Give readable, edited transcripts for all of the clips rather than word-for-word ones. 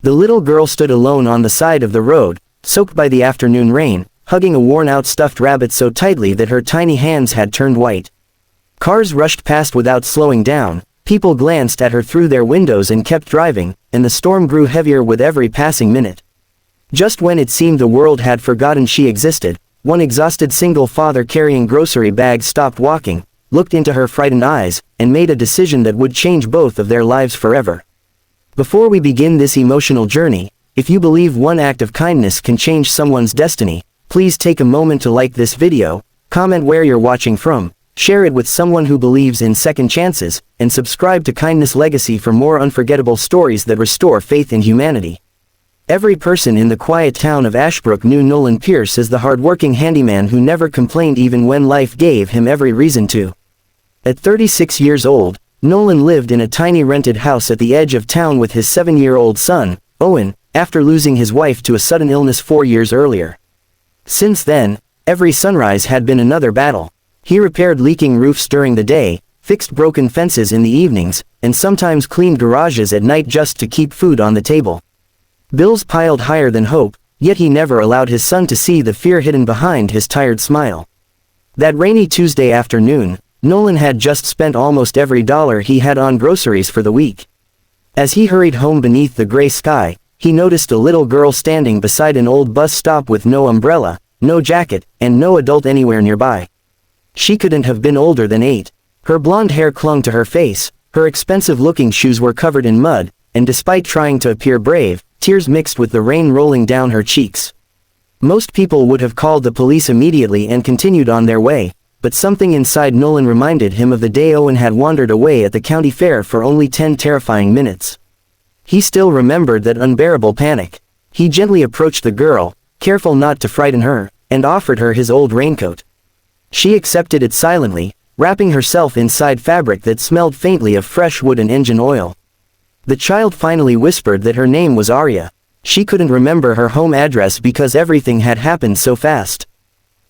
The little girl stood alone on the side of the road, soaked by the afternoon rain, hugging a worn-out stuffed rabbit so tightly that her tiny hands had turned white. Cars rushed past without slowing down, people glanced at her through their windows and kept driving, and the storm grew heavier with every passing minute. Just when it seemed the world had forgotten she existed, one exhausted single father carrying grocery bags stopped walking, looked into her frightened eyes, and made a decision that would change both of their lives forever. Before we begin this emotional journey, if you believe one act of kindness can change someone's destiny, please take a moment to like this video, comment where you're watching from, share it with someone who believes in second chances, and subscribe to Kindness Legacy for more unforgettable stories that restore faith in humanity. Every person in the quiet town of Ashbrook knew Nolan Pierce as the hard-working handyman who never complained even when life gave him every reason to. At 36 years old, Nolan lived in a tiny rented house at the edge of town with his 7-year-old son, Owen, after losing his wife to a sudden illness 4 years earlier. Since then, every sunrise had been another battle. He repaired leaking roofs during the day, fixed broken fences in the evenings, and sometimes cleaned garages at night just to keep food on the table. Bills piled higher than hope, yet he never allowed his son to see the fear hidden behind his tired smile. That rainy Tuesday afternoon, Nolan had just spent almost every dollar he had on groceries for the week. As he hurried home beneath the gray sky, he noticed a little girl standing beside an old bus stop with no umbrella, no jacket, and no adult anywhere nearby. She couldn't have been older than 8. Her blonde hair clung to her face, her expensive-looking shoes were covered in mud, and despite trying to appear brave, tears mixed with the rain rolling down her cheeks. Most people would have called the police immediately and continued on their way, but something inside Nolan reminded him of the day Owen had wandered away at the county fair for only 10 terrifying minutes. He still remembered that unbearable panic. He gently approached the girl, careful not to frighten her, and offered her his old raincoat. She accepted it silently, wrapping herself inside fabric that smelled faintly of fresh wood and engine oil. The child finally whispered that her name was Arya. She couldn't remember her home address because everything had happened so fast.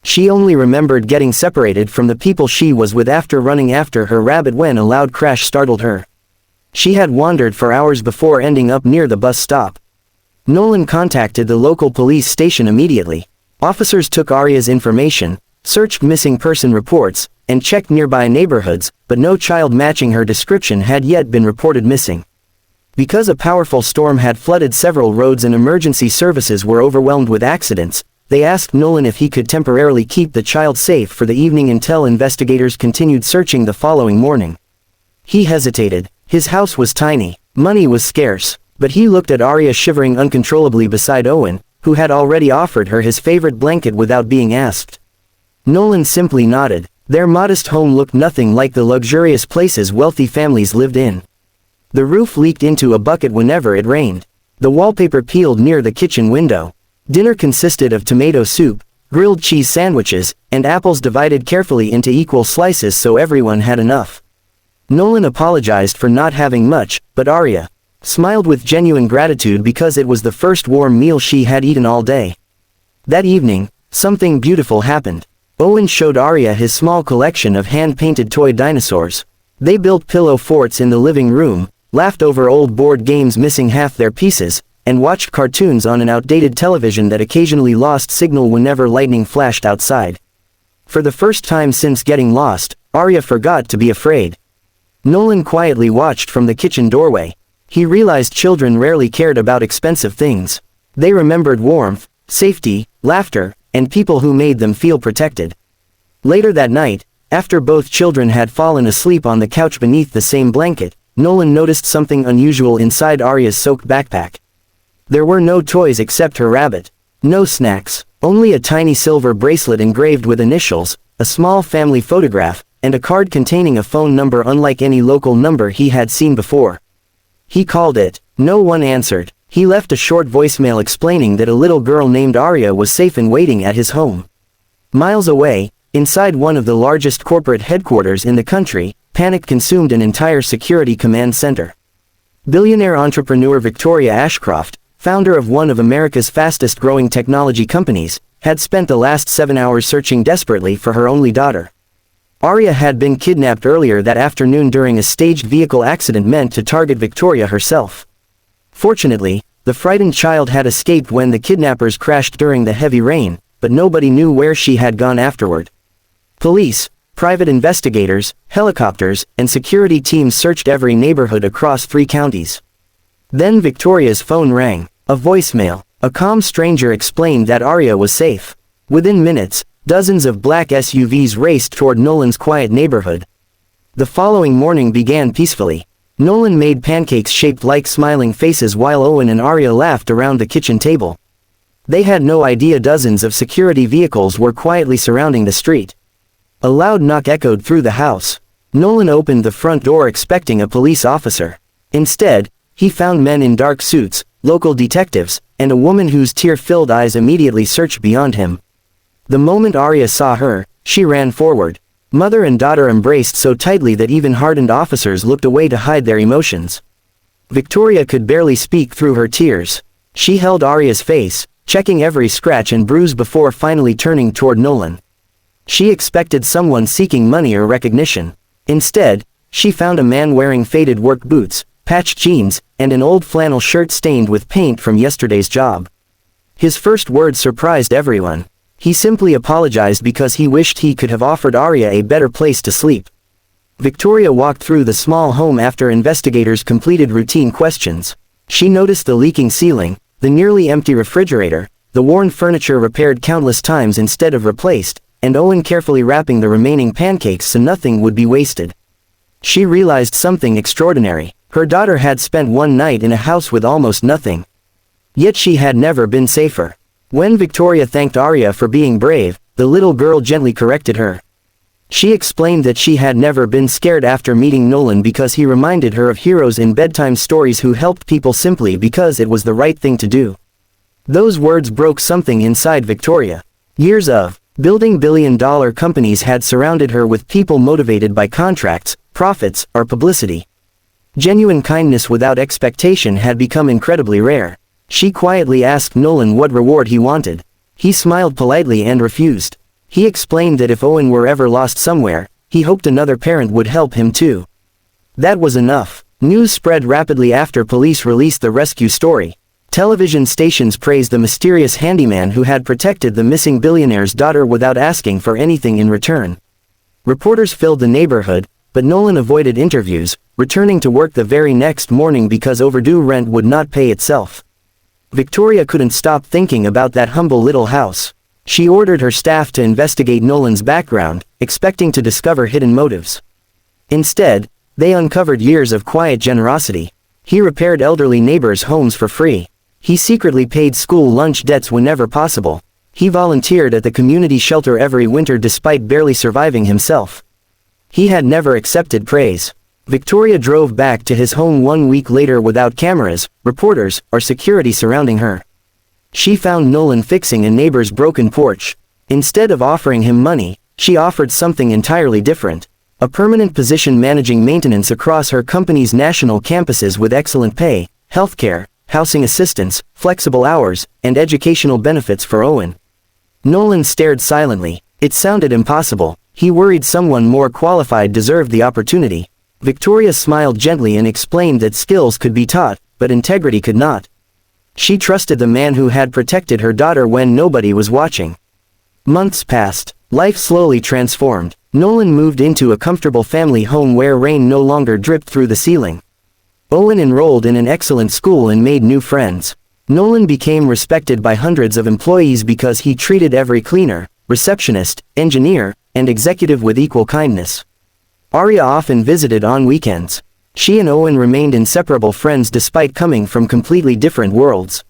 She only remembered getting separated from the people she was with after running after her rabbit when a loud crash startled her. She had wandered for hours before ending up near the bus stop. Nolan contacted the local police station immediately. Officers took Arya's information, searched missing person reports, and checked nearby neighborhoods, but no child matching her description had yet been reported missing. Because a powerful storm had flooded several roads and emergency services were overwhelmed with accidents, they asked Nolan if he could temporarily keep the child safe for the evening until investigators continued searching the following morning. He hesitated. His house was tiny, money was scarce, but he looked at Arya shivering uncontrollably beside Owen, who had already offered her his favorite blanket without being asked. Nolan simply nodded. Their modest home looked nothing like the luxurious places wealthy families lived in. The roof leaked into a bucket whenever it rained. The wallpaper peeled near the kitchen window. Dinner consisted of tomato soup, grilled cheese sandwiches, and apples divided carefully into equal slices so everyone had enough. Nolan apologized for not having much, but Arya smiled with genuine gratitude because it was the first warm meal she had eaten all day. That evening, something beautiful happened. Owen showed Arya his small collection of hand-painted toy dinosaurs. They built pillow forts in the living room, laughed over old board games missing half their pieces, and watched cartoons on an outdated television that occasionally lost signal whenever lightning flashed outside. For the first time since getting lost, Arya forgot to be afraid. Nolan quietly watched from the kitchen doorway. He realized children rarely cared about expensive things. They remembered warmth, safety, laughter, and people who made them feel protected. Later that night, after both children had fallen asleep on the couch beneath the same blanket, Nolan noticed something unusual inside Arya's soaked backpack. There were no toys except her rabbit. No snacks, only a tiny silver bracelet engraved with initials, a small family photograph, and a card containing a phone number unlike any local number he had seen before. He called it. No one answered. He left a short voicemail explaining that a little girl named Arya was safe and waiting at his home. Miles away, inside one of the largest corporate headquarters in the country, panic consumed an entire security command center. Billionaire entrepreneur Victoria Ashcroft, founder of one of America's fastest-growing technology companies, had spent the last 7 hours searching desperately for her only daughter. Arya had been kidnapped earlier that afternoon during a staged vehicle accident meant to target Victoria herself. Fortunately, The frightened child had escaped when the kidnappers crashed during the heavy rain, but nobody knew where she had gone afterward. Police, private investigators, helicopters, and security teams searched every neighborhood across 3 counties. Then Victoria's phone rang. A voicemail. A calm stranger explained that Arya was safe. Within minutes, dozens of black SUVs raced toward Nolan's quiet neighborhood. The following morning began peacefully. Nolan made pancakes shaped like smiling faces while Owen and Arya laughed around the kitchen table. They had no idea dozens of security vehicles were quietly surrounding the street. A loud knock echoed through the house. Nolan opened the front door expecting a police officer. Instead, he found men in dark suits, local detectives, and a woman whose tear-filled eyes immediately searched beyond him. The moment Arya saw her, she ran forward. Mother and daughter embraced so tightly that even hardened officers looked away to hide their emotions. Victoria could barely speak through her tears. She held Arya's face, checking every scratch and bruise before finally turning toward Nolan. She expected someone seeking money or recognition. Instead, she found a man wearing faded work boots, patched jeans, and an old flannel shirt stained with paint from yesterday's job. His first words surprised everyone. He simply apologized because he wished he could have offered Arya a better place to sleep. Victoria walked through the small home after investigators completed routine questions. She noticed the leaking ceiling, the nearly empty refrigerator, the worn furniture repaired countless times instead of replaced, and Owen carefully wrapping the remaining pancakes so nothing would be wasted. She realized something extraordinary. Her daughter had spent one night in a house with almost nothing. Yet she had never been safer. When Victoria thanked Arya for being brave, the little girl gently corrected her. She explained that she had never been scared after meeting Nolan because he reminded her of heroes in bedtime stories who helped people simply because it was the right thing to do. Those words broke something inside Victoria. Years of building billion-dollar companies had surrounded her with people motivated by contracts, profits, or publicity. Genuine kindness without expectation had become incredibly rare. She quietly asked Nolan what reward he wanted. He smiled politely and refused. He explained that if Owen were ever lost somewhere, he hoped another parent would help him too. That was enough. News spread rapidly after police released the rescue story. Television stations praised the mysterious handyman who had protected the missing billionaire's daughter without asking for anything in return. Reporters filled the neighborhood, but Nolan avoided interviews, returning to work the very next morning because overdue rent would not pay itself. Victoria couldn't stop thinking about that humble little house. She ordered her staff to investigate Nolan's background, expecting to discover hidden motives. Instead, they uncovered years of quiet generosity. He repaired elderly neighbors' homes for free. He secretly paid school lunch debts whenever possible. He volunteered at the community shelter every winter despite barely surviving himself. He had never accepted praise. Victoria drove back to his home 1 week later without cameras, reporters, or security surrounding her. She found Nolan fixing a neighbor's broken porch. Instead of offering him money, she offered something entirely different. A permanent position managing maintenance across her company's national campuses with excellent pay, healthcare, housing assistance, flexible hours, and educational benefits for Owen. Nolan stared silently. It sounded impossible. He worried someone more qualified deserved the opportunity. Victoria smiled gently and explained that skills could be taught, but integrity could not. She trusted the man who had protected her daughter when nobody was watching. Months passed. Life slowly transformed. Nolan moved into a comfortable family home where rain no longer dripped through the ceiling. Owen enrolled in an excellent school and made new friends. Nolan became respected by hundreds of employees because he treated every cleaner, receptionist, engineer, and executive with equal kindness. Arya often visited on weekends. She and Owen remained inseparable friends despite coming from completely different worlds.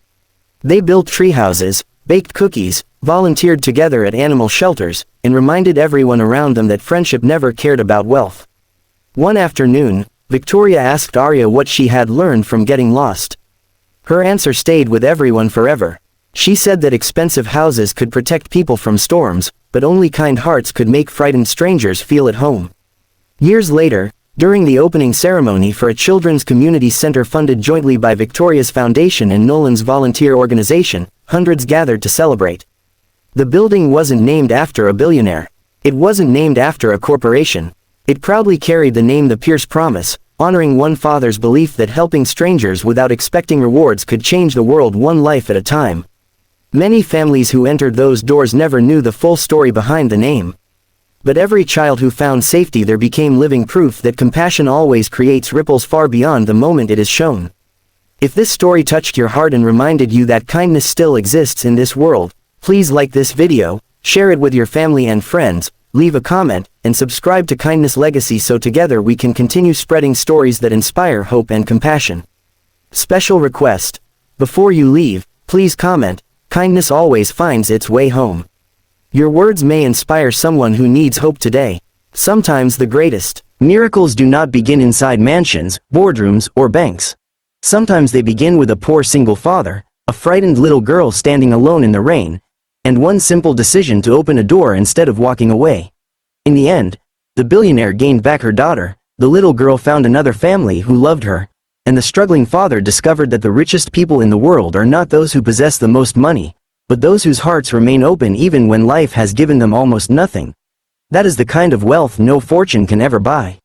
They built treehouses, baked cookies, volunteered together at animal shelters, and reminded everyone around them that friendship never cared about wealth. One afternoon, Victoria asked Arya what she had learned from getting lost. Her answer stayed with everyone forever. She said that expensive houses could protect people from storms, but only kind hearts could make frightened strangers feel at home. Years later, during the opening ceremony for a children's community center funded jointly by Victoria's Foundation and Nolan's volunteer organization, hundreds gathered to celebrate. The building wasn't named after a billionaire. It wasn't named after a corporation. It proudly carried the name The Pierce Promise, honoring one father's belief that helping strangers without expecting rewards could change the world one life at a time. Many families who entered those doors never knew the full story behind the name. But every child who found safety there became living proof that compassion always creates ripples far beyond the moment it is shown. If this story touched your heart and reminded you that kindness still exists in this world, please like this video, share it with your family and friends, leave a comment, and subscribe to Kindness Legacy so together we can continue spreading stories that inspire hope and compassion. Special request. Before you leave, please comment, kindness always finds its way home. Your words may inspire someone who needs hope today. Sometimes the greatest miracles do not begin inside mansions, boardrooms, or banks. Sometimes they begin with a poor single father, a frightened little girl standing alone in the rain, and one simple decision to open a door instead of walking away. In the end, the billionaire gained back her daughter, the little girl found another family who loved her, and the struggling father discovered that the richest people in the world are not those who possess the most money, but those whose hearts remain open even when life has given them almost nothing. That is the kind of wealth no fortune can ever buy.